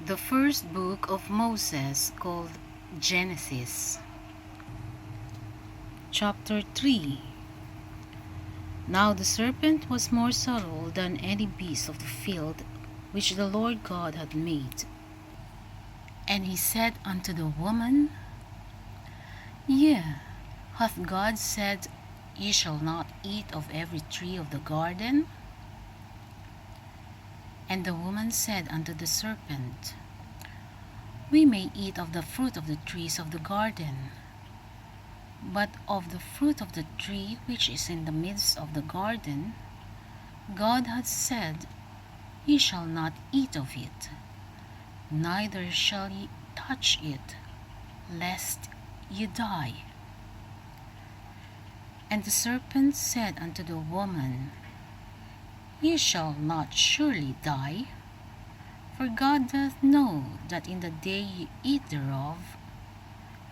The first book of Moses, called Genesis. Chapter 3. Now the serpent was more subtle than any beast of the field which the Lord God had made. And he said unto the woman, Yea, hath God said, Ye shall not eat of every tree of the garden? And the woman said unto the serpent, We may eat of the fruit of the trees of the garden. But of the fruit of the tree which is in the midst of the garden, God hath said, Ye shall not eat of it, neither shall ye touch it, lest ye die. And the serpent said unto the woman, Ye shall not surely die, for God doth know that in the day ye eat thereof,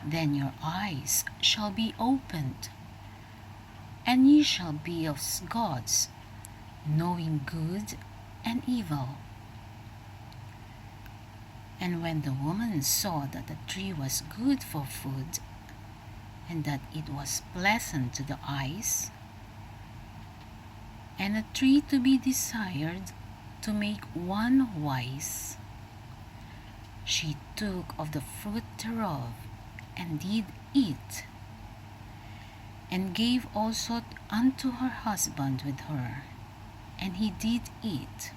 then your eyes shall be opened, and ye shall be as gods, knowing good and evil. And when the woman saw that the tree was good for food, and that it was pleasant to the eyes, and a tree to be desired to make one wise, she took of the fruit thereof, and did eat, and gave also unto her husband with her, and he did eat.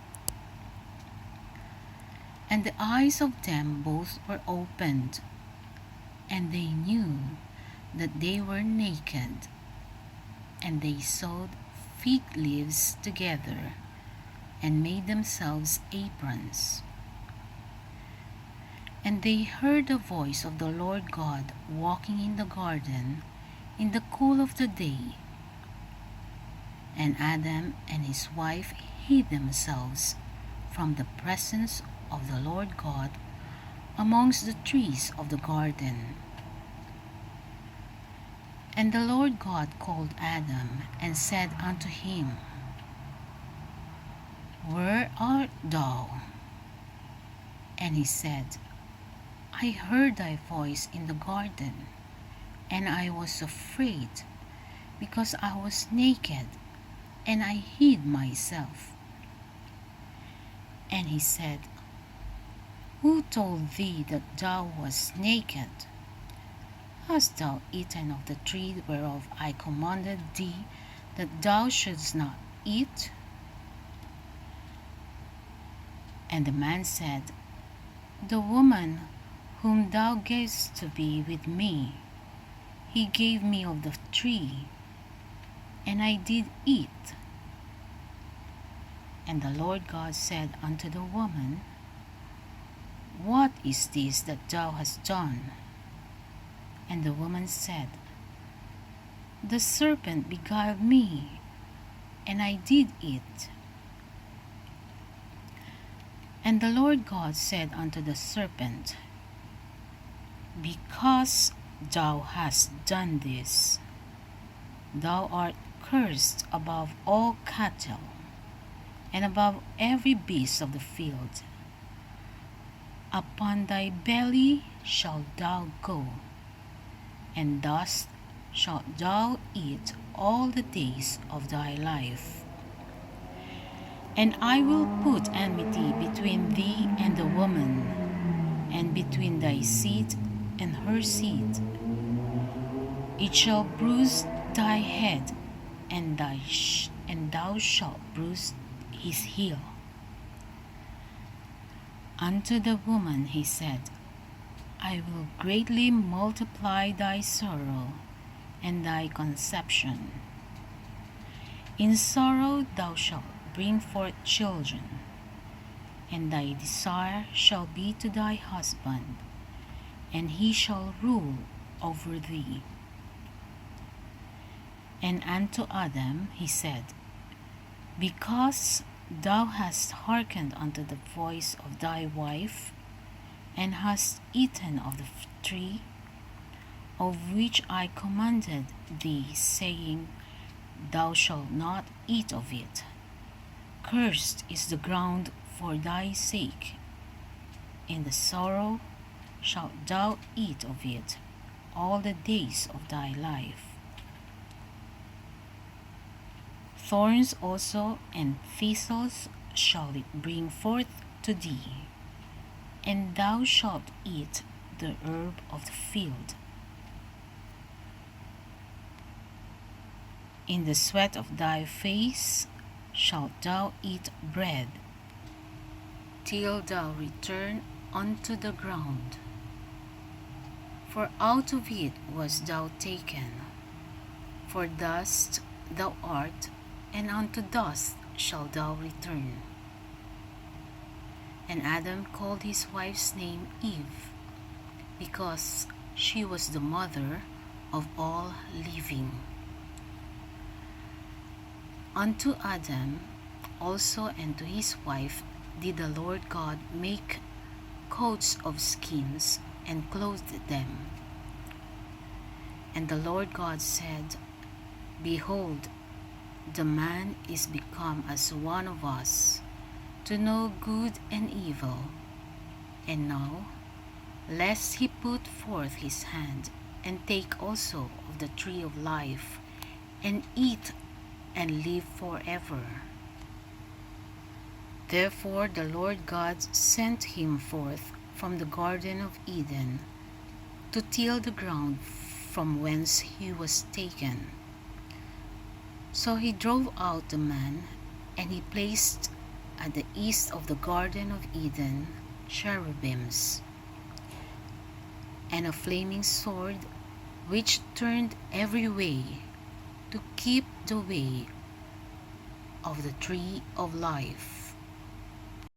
And the eyes of them both were opened, and they knew that they were naked, and they sewed fig leaves together, and made themselves aprons. And they heard the voice of the Lord God walking in the garden in the cool of the day. And Adam and his wife hid themselves from the presence of the Lord God amongst the trees of the garden. And the Lord God called Adam and said unto him, Where art thou? And he said, I heard thy voice in the garden, and I was afraid, because I was naked, and I hid myself. And he said, Who told thee that thou wast naked? Hast thou eaten of the tree whereof I commanded thee that thou shouldst not eat? And the man said, The woman whom thou gavest to be with me, he gave me of the tree, and I did eat. And the Lord God said unto the woman, What is this that thou hast done? And the woman said, The serpent beguiled me, and I did eat. And the Lord God said unto the serpent, Because thou hast done this, thou art cursed above all cattle, and above every beast of the field. Upon thy belly shalt thou go, and dust shalt thou eat all the days of thy life. And I will put enmity between thee and the woman, and between thy seed and her seed. It shall bruise thy head, and thou shalt bruise his heel. Unto the woman he said, I will greatly multiply thy sorrow and thy conception. In sorrow thou shalt bring forth children, and thy desire shall be to thy husband, and he shall rule over thee. And unto Adam he said, Because thou hast hearkened unto the voice of thy wife, and hast eaten of the tree of which I commanded thee, saying, Thou shalt not eat of it. Cursed is the ground for thy sake. in the sorrow shalt thou eat of it all the days of thy life. Thorns also and thistles shall it bring forth to thee, and thou shalt eat the herb of the field. In the sweat of thy face shalt thou eat bread, till thou return unto the ground. For out of it wast thou taken, for dust thou art, and unto dust shalt thou return. And Adam called his wife's name Eve, because she was the mother of all living. Unto Adam also and to his wife did the Lord God make coats of skins, and clothed them. And the Lord God said, Behold, the man is become as one of us, to know good and evil. And now, lest he put forth his hand, and take also of the tree of life, and eat and live forever. Therefore the Lord God sent him forth from the Garden of Eden, to till the ground from whence he was taken. So he drove out the man, and he placed at the east of the Garden of Eden cherubims, and a flaming sword, which turned every way, to keep the way of the tree of life.